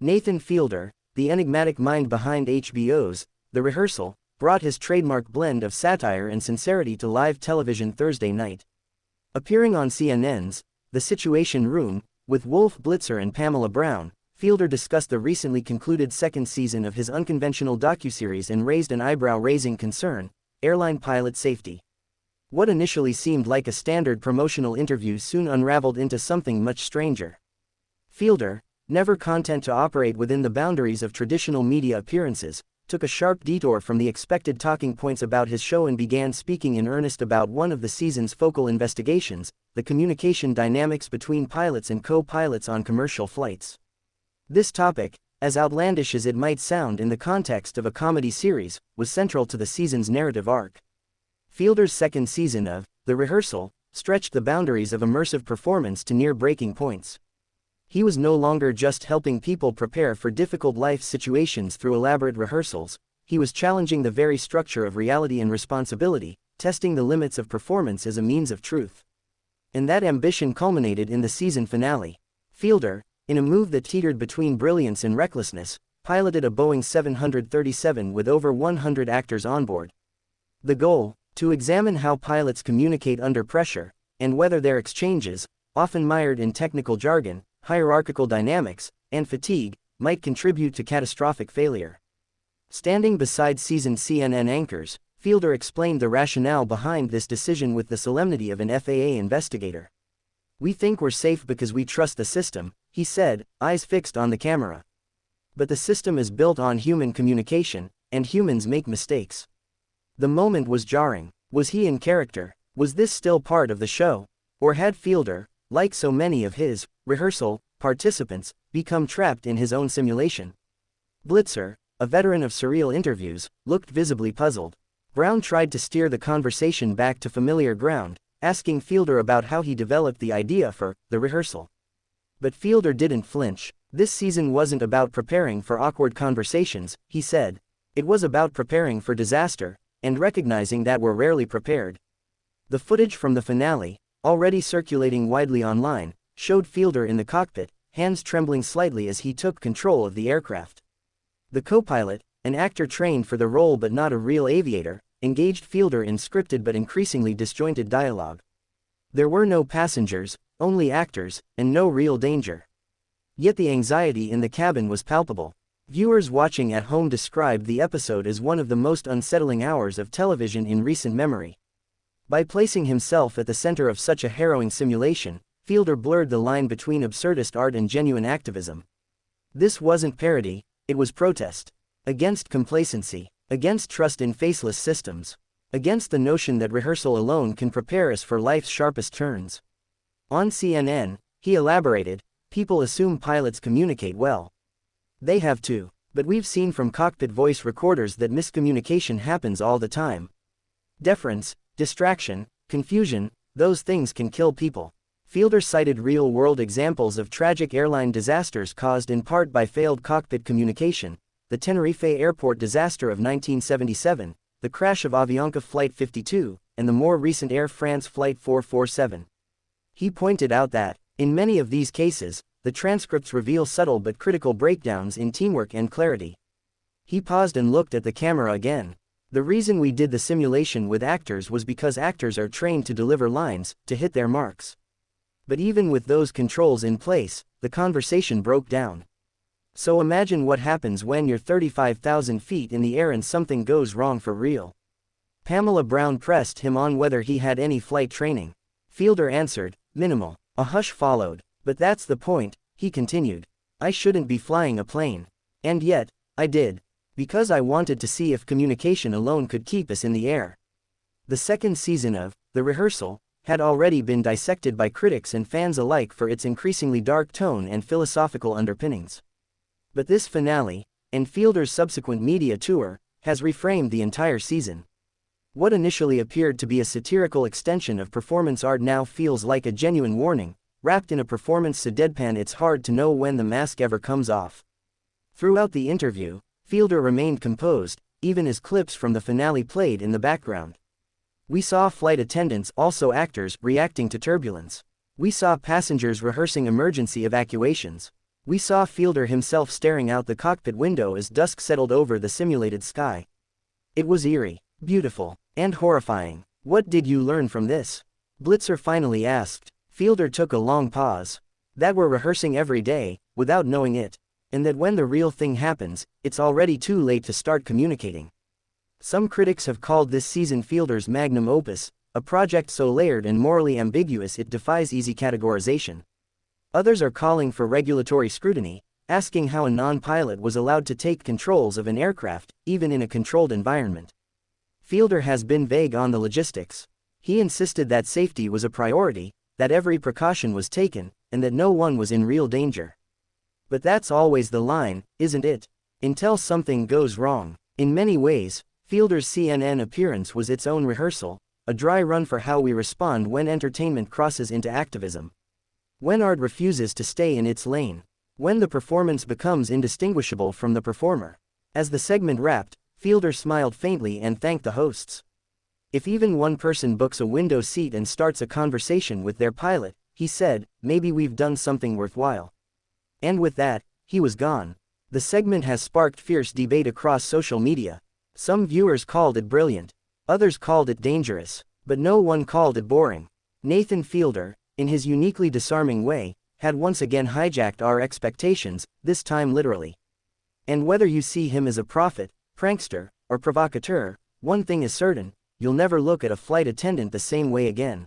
Nathan Fielder, the enigmatic mind behind HBO's The Rehearsal, brought his trademark blend of satire and sincerity to live television Thursday night. Appearing on CNN's The Situation Room, with Wolf Blitzer and Pamela Brown, Fielder discussed the recently concluded second season of his unconventional docuseries and raised an eyebrow-raising concern: airline pilot safety. What initially seemed like a standard promotional interview soon unraveled into something much stranger. Fielder, never content to operate within the boundaries of traditional media appearances, took a sharp detour from the expected talking points about his show and began speaking in earnest about one of the season's focal investigations: the communication dynamics between pilots and co-pilots on commercial flights. This topic, as outlandish as it might sound in the context of a comedy series, was central to the season's narrative arc. Fielder's second season of The Rehearsal stretched the boundaries of immersive performance to near breaking points. He was no longer just helping people prepare for difficult life situations through elaborate rehearsals, he was challenging the very structure of reality and responsibility, testing the limits of performance as a means of truth. And that ambition culminated in the season finale. Fielder, in a move that teetered between brilliance and recklessness, piloted a Boeing 737 with over 100 actors on board. The goal: to examine how pilots communicate under pressure, and whether their exchanges, often mired in technical jargon, hierarchical dynamics, and fatigue, might contribute to catastrophic failure. Standing beside seasoned CNN anchors, Fielder explained the rationale behind this decision with the solemnity of an FAA investigator. "We think we're safe because we trust the system," he said, eyes fixed on the camera. "But the system is built on human communication, and humans make mistakes." The moment was jarring. Was he in character? Was this still part of the show? Or had Fielder, like so many of his Rehearsal participants, become trapped in his own simulation? Blitzer, a veteran of surreal interviews, looked visibly puzzled. Brown tried to steer the conversation back to familiar ground, asking Fielder about how he developed the idea for The Rehearsal. But Fielder didn't flinch. "This season wasn't about preparing for awkward conversations," he said. "It was about preparing for disaster, and recognizing that we're rarely prepared." The footage from the finale, already circulating widely online, showed Fielder in the cockpit, hands trembling slightly as he took control of the aircraft. The co-pilot, an actor trained for the role but not a real aviator, engaged Fielder in scripted but increasingly disjointed dialogue. There were no passengers, only actors, and no real danger. Yet the anxiety in the cabin was palpable. Viewers watching at home described the episode as one of the most unsettling hours of television in recent memory. By placing himself at the center of such a harrowing simulation, Fielder blurred the line between absurdist art and genuine activism. This wasn't parody, it was protest. Against complacency, against trust in faceless systems, against the notion that rehearsal alone can prepare us for life's sharpest turns. On CNN, he elaborated, "People assume pilots communicate well. They have to. But we've seen from cockpit voice recorders that miscommunication happens all the time. Deference, distraction, confusion, those things can kill people." Fielder cited real-world examples of tragic airline disasters caused in part by failed cockpit communication: the Tenerife airport disaster of 1977, the crash of Avianca Flight 52, and the more recent Air France Flight 447. He pointed out that, in many of these cases, the transcripts reveal subtle but critical breakdowns in teamwork and clarity. He paused and looked at the camera again. "The reason we did the simulation with actors was because actors are trained to deliver lines, to hit their marks. But even with those controls in place, the conversation broke down. So imagine what happens when you're 35,000 feet in the air and something goes wrong for real." Pamela Brown pressed him on whether he had any flight training. Fielder answered, "Minimal." A hush followed. "But that's the point," he continued. "I shouldn't be flying a plane. And yet, I did. Because I wanted to see if communication alone could keep us in the air." The second season of The Rehearsal had already been dissected by critics and fans alike for its increasingly dark tone and philosophical underpinnings. But this finale, and Fielder's subsequent media tour, has reframed the entire season. What initially appeared to be a satirical extension of performance art now feels like a genuine warning, wrapped in a performance so deadpan it's hard to know when the mask ever comes off. Throughout the interview, Fielder remained composed, even as clips from the finale played in the background. We saw flight attendants, also actors, reacting to turbulence. We saw passengers rehearsing emergency evacuations. We saw Fielder himself staring out the cockpit window as dusk settled over the simulated sky. It was eerie, beautiful, and horrifying. What did you learn from this? Blitzer finally asked. Fielder took a long pause. That we're rehearsing every day, without knowing it, and that when the real thing happens, it's already too late to start communicating. Some critics have called this season Fielder's magnum opus, a project so layered and morally ambiguous it defies easy categorization. Others are calling for regulatory scrutiny, asking how a non-pilot was allowed to take controls of an aircraft, even in a controlled environment. Fielder has been vague on the logistics. He insisted that safety was a priority, that every precaution was taken, and that no one was in real danger. But that's always the line, isn't it? Until something goes wrong. In many ways, Fielder's CNN appearance was its own rehearsal, a dry run for how we respond when entertainment crosses into activism. When art refuses to stay in its lane. When the performance becomes indistinguishable from the performer. As the segment wrapped, Fielder smiled faintly and thanked the hosts. If even one person books a window seat and starts a conversation with their pilot, he said, maybe we've done something worthwhile. And with that, he was gone. The segment has sparked fierce debate across social media. Some viewers called it brilliant. Others called it dangerous. But no one called it boring. Nathan Fielder, in his uniquely disarming way, had once again hijacked our expectations, this time literally. And whether you see him as a prophet, prankster, or provocateur, one thing is certain, you'll never look at a flight attendant the same way again.